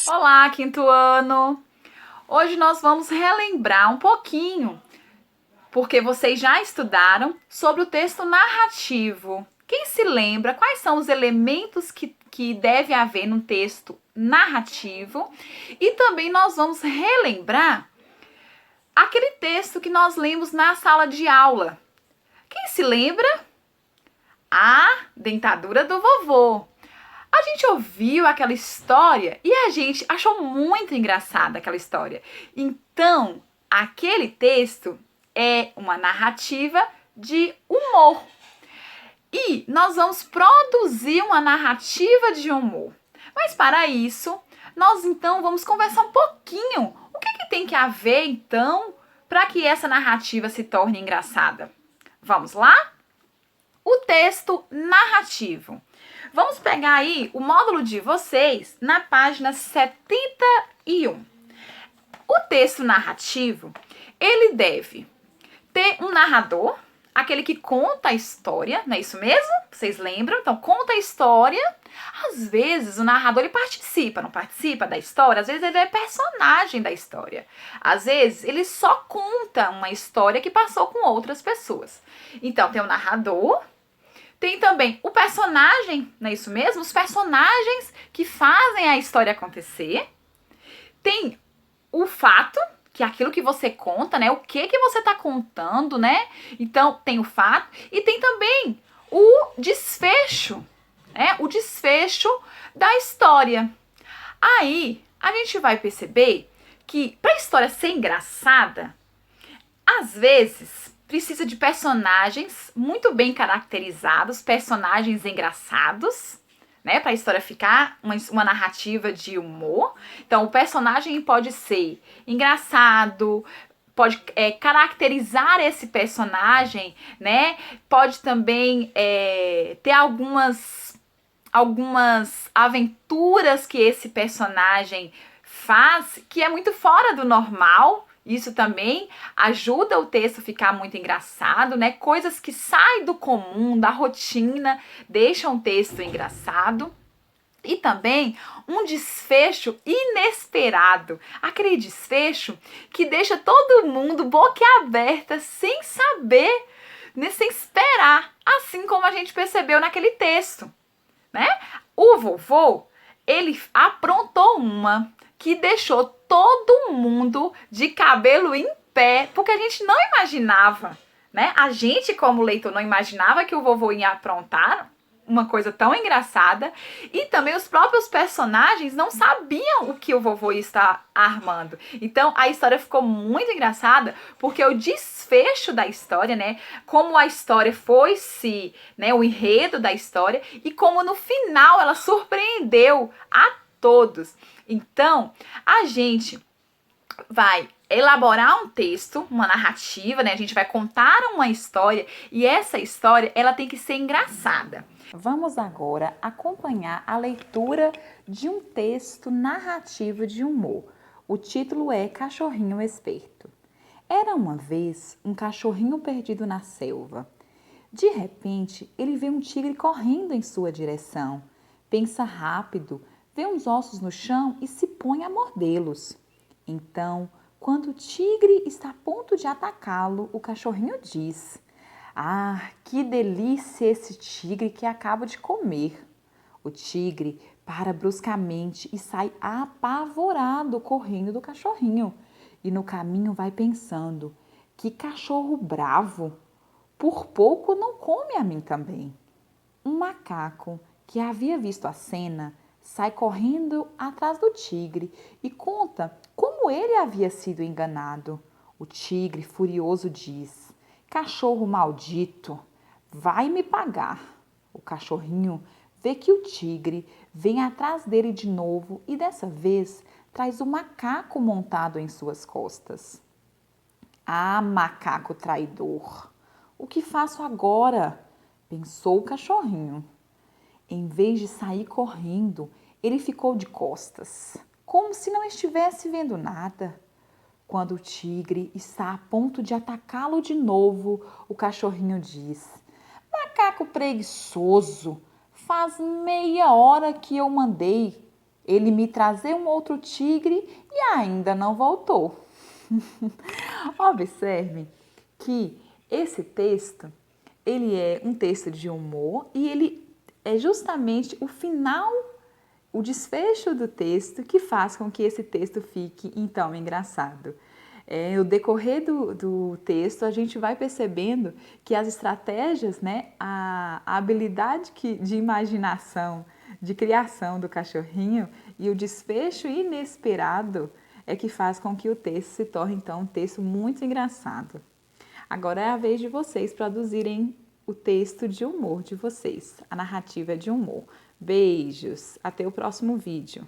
Olá, quinto ano! Hoje nós vamos relembrar um pouquinho, porque vocês já estudaram sobre o texto narrativo. Quem se lembra quais são os elementos que deve haver num texto narrativo? E também nós vamos relembrar aquele texto que nós lemos na sala de aula. Quem se lembra? A dentadura do vovô. A gente ouviu aquela história e a gente achou muito engraçada aquela história. Então, aquele texto é uma narrativa de humor. E nós vamos produzir uma narrativa de humor. Mas para isso, nós então vamos conversar um pouquinho. O que tem que haver então para que essa narrativa se torne engraçada? Vamos lá? O texto narrativo. Vamos pegar aí o módulo de vocês na página 71. O texto narrativo, ele deve ter um narrador, aquele que conta a história, não é isso mesmo? Vocês lembram? Então, conta a história. Às vezes, o narrador ele participa, não participa da história. Às vezes, ele é personagem da história. Às vezes, ele só conta uma história que passou com outras pessoas. Então, tem o narrador. Tem também o personagem, não é isso mesmo? Os personagens que fazem a história acontecer. Tem o fato, que é aquilo que você conta, né? O que você está contando, né? Então, tem o fato. E tem também o desfecho, né? O desfecho da história. Aí, a gente vai perceber que para a história ser engraçada, às vezes precisa de personagens muito bem caracterizados, personagens engraçados, né? Para a história ficar uma narrativa de humor. Então, o personagem pode ser engraçado, pode caracterizar esse personagem, né? Pode também ter algumas aventuras que esse personagem faz que é muito fora do normal. Isso também ajuda o texto a ficar muito engraçado, né? Coisas que saem do comum, da rotina, deixam o texto engraçado. E também um desfecho inesperado. Aquele desfecho que deixa todo mundo boquiaberta, sem saber, né? Sem esperar. Assim como a gente percebeu naquele texto, né? O vovô, ele aprontou uma que deixou todo mundo de cabelo em pé, porque a gente não imaginava, né? A gente, como leitor, não imaginava que o vovô ia aprontar uma coisa tão engraçada, e também os próprios personagens não sabiam o que o vovô está armando. Então a história ficou muito engraçada porque o desfecho da história, né, como a história foi né, o enredo da história e como no final ela surpreendeu a todos. Então a gente vai elaborar um texto, uma narrativa, né? A gente vai contar uma história e essa história, ela tem que ser engraçada. Vamos agora acompanhar a leitura de um texto narrativo de humor. O título é Cachorrinho Esperto. Era uma vez um cachorrinho perdido na selva. De repente, ele vê um tigre correndo em sua direção. Pensa rápido, vê uns ossos no chão e se põe a mordê-los. Então, quando o tigre está a ponto de atacá-lo, o cachorrinho diz: "Ah, que delícia esse tigre que acabo de comer." O tigre para bruscamente e sai apavorado correndo do cachorrinho. E no caminho vai pensando: "Que cachorro bravo! Por pouco não come a mim também." Um macaco que havia visto a cena sai correndo atrás do tigre e conta como ele havia sido enganado. O tigre, furioso, diz: "Cachorro maldito, vai me pagar." O cachorrinho vê que o tigre vem atrás dele de novo e dessa vez traz o macaco montado em suas costas. "Ah, macaco traidor, o que faço agora?" pensou o cachorrinho. Em vez de sair correndo, ele ficou de costas, como se não estivesse vendo nada. Quando o tigre está a ponto de atacá-lo de novo, o cachorrinho diz: "Macaco preguiçoso, faz meia hora que eu mandei ele me trazer um outro tigre e ainda não voltou. Observe que esse texto, ele é um texto de humor e ele é justamente o final, o desfecho do texto que faz com que esse texto fique então engraçado. No decorrer do texto, a gente vai percebendo que as estratégias, né, a habilidade de imaginação, de criação do cachorrinho e o desfecho inesperado é que faz com que o texto se torne, então, um texto muito engraçado. Agora é a vez de vocês produzirem o texto de humor de vocês. A narrativa é de humor. Beijos, até o próximo vídeo.